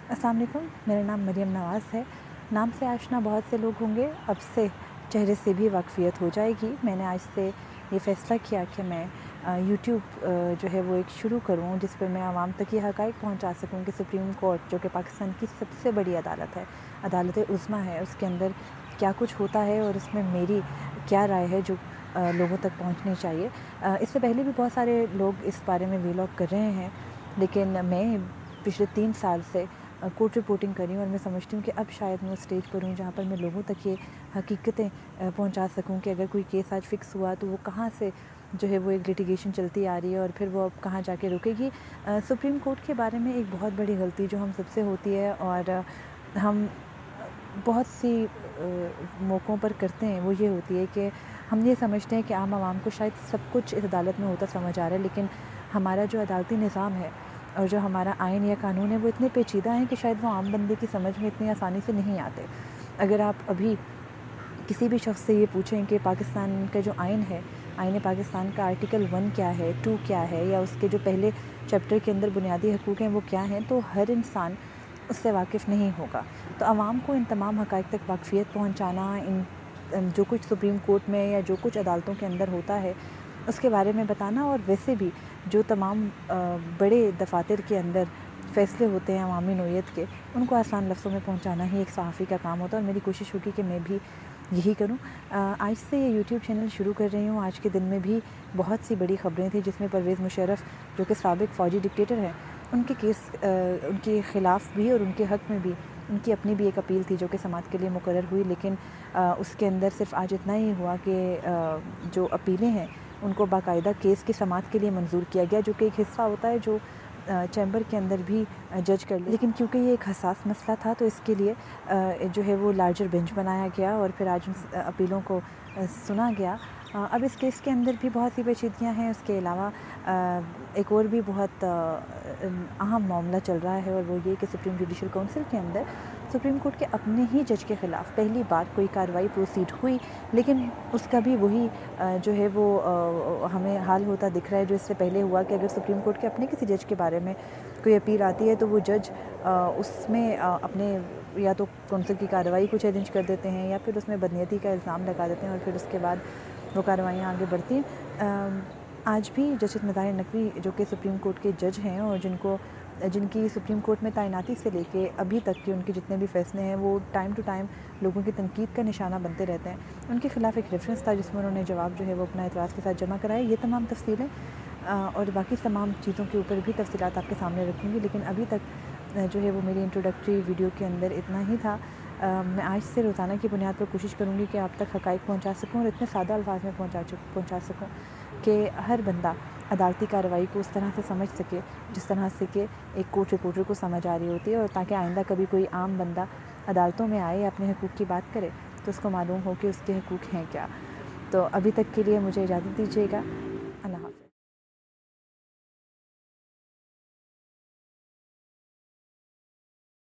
अस्सलाम वालेकुम, मेरा नाम मरियम नवाज़ है। नाम से आशना बहुत से लोग होंगे, अब से चेहरे से भी वाक़फ़ियत हो जाएगी। मैंने आज से ये फ़ैसला किया कि मैं यूट्यूब जो है वो एक शुरू करूँ जिस पर मैं आवाम तक ये हक़ाइक़ पहुँचा सकूँ कि सुप्रीम कोर्ट जो कि पाकिस्तान की सबसे बड़ी अदालत है, अदालत-ए-उज़्मा है, उसके अंदर क्या कुछ होता है और उसमें मेरी क्या राय है जो लोगों तक पहुँचनी चाहिए। इससे पहले भी बहुत सारे लोग इस बारे में व्लॉग कर रहे हैं, लेकिन मैं पिछले 3 साल से कोर्ट रिपोर्टिंग करी हूँ और मैं समझती हूँ कि अब शायद मैं उस स्टेज पर हूँ जहाँ पर मैं लोगों तक ये हकीकतें पहुँचा सकूँ कि अगर कोई केस आज फ़िक्स हुआ तो वो कहाँ से जो है वो एक लिटिगेशन चलती आ रही है और फिर वो अब कहाँ जाके रुकेगी। सुप्रीम कोर्ट के बारे में एक बहुत बड़ी गलती जो हम सबसे होती है और हम बहुत सी मौक़ों पर करते हैं, वो ये होती है कि हम ये समझते हैं कि आम आवाम को शायद सब कुछ इस अदालत में होता समझ आ रहा है, लेकिन हमारा जो अदालती निज़ाम है और जो हमारा आइन या कानून है वो इतने पेचीदा हैं कि शायद वो आम बंदे की समझ में इतनी आसानी से नहीं आते। अगर आप अभी किसी भी शख्स से ये पूछें कि पाकिस्तान का जो आइन है, आइन पाकिस्तान का आर्टिकल 1 क्या है, 2 क्या है, या उसके जो पहले चैप्टर के अंदर बुनियादी हकूक़ हैं वो क्या हैं, तो हर इंसान उससे वाकिफ़ नहीं होगा। तो आवाम को इन तमाम हक़ाइक़ तक वाक़फ़ियत पहुँचाना, इन जो कुछ सुप्रीम कोर्ट में या जो कुछ अदालतों के अंदर होता है उसके बारे में बताना, और वैसे भी जो तमाम बड़े दफ़ातर के अंदर फ़ैसले होते हैं अवामी नोयत के, उनको आसान लफ्ज़ों में पहुँचाना ही एक सहाफ़ी का काम होता है, और मेरी कोशिश होगी कि मैं भी यही करूँ। आज से ये यूट्यूब चैनल शुरू कर रही हूँ। आज के दिन में भी बहुत सी बड़ी ख़बरें थी जिसमें परवेज़ मुशर्रफ़ जो कि साबिक़ फ़ौजी डिक्टेटर हैं, उनके केस उनके ख़िलाफ़ भी और उनके हक़ में भी उनकी अपनी भी एक अपील थी जो कि समाअत के लिए मुकर्रर हुई, लेकिन उसके अंदर सिर्फ़ आज इतना ही हुआ कि जो अपीलें हैं उनको बाकायदा केस की समाअत के लिए मंजूर किया गया, जो कि एक हिस्सा होता है जो चैम्बर के अंदर भी जज कर ले। लेकिन क्योंकि ये एक हसास मसला था तो इसके लिए जो है वो लार्जर बेंच बनाया गया और फिर आज उन अपीलों को सुना गया। अब इस केस के अंदर भी बहुत सी पेचीदगियाँ हैं। उसके अलावा एक और भी बहुत अहम मामला चल रहा है, और वो ये कि सुप्रीम जुडिशल काउंसिल के अंदर सुप्रीम कोर्ट के अपने ही जज के ख़िलाफ़ पहली बार कोई कार्रवाई प्रोसीड हुई, लेकिन उसका भी वही जो है वो हमें हाल होता दिख रहा है जो इससे पहले हुआ कि अगर सुप्रीम कोर्ट के अपने किसी जज के बारे में कोई अपील आती है तो वो जज उसमें अपने या तो काउंसिल की कार्रवाई को चैलेंज कर देते हैं या फिर उसमें बदनीयती का इल्ज़ाम लगा देते हैं, और फिर उसके बाद वो कार्रवाइयाँ आगे बढ़ती हैं। आज भी जस्टिस मज़ाहिर नकवी जो कि सुप्रीम कोर्ट के जज हैं और जिनकी सुप्रीम कोर्ट में तैनाती से लेके अभी तक के उनके जितने भी फ़ैसले हैं वो टाइम टू टाइम लोगों की तनकीद का निशाना बनते रहते हैं। उनके ख़िलाफ़ एक रेफरेंस था जिसमें उन्होंने जवाब जो है वो अपना एतराज़ के साथ जमा कराया। ये तमाम तफ़सीलें और बाकी तमाम चीज़ों के ऊपर भी तफ़सीलात आपके सामने रखूँगी, लेकिन अभी तक जो है वो मेरी इंट्रोडक्टरी वीडियो के अंदर इतना ही था। मैं आज से रोज़ाना की बुनियाद पर कोशिश करूँगी कि आप तक हक़ाइक़ पहुँचा सकूँ और इतने सादा अल्फाज में पहुँचा सकूँ कि हर बंदा अदालती कार्रवाई को उस तरह से समझ सके जिस तरह से कि एक कोर्ट रिपोर्टर को समझ आ रही होती है, और ताकि आइंदा कभी कोई आम बंदा अदालतों में आए या अपने हकूक़ की बात करे तो उसको मालूम हो कि उसके हकूक़ हैं क्या। तो अभी तक के लिए मुझे इजाज़त दीजिएगा।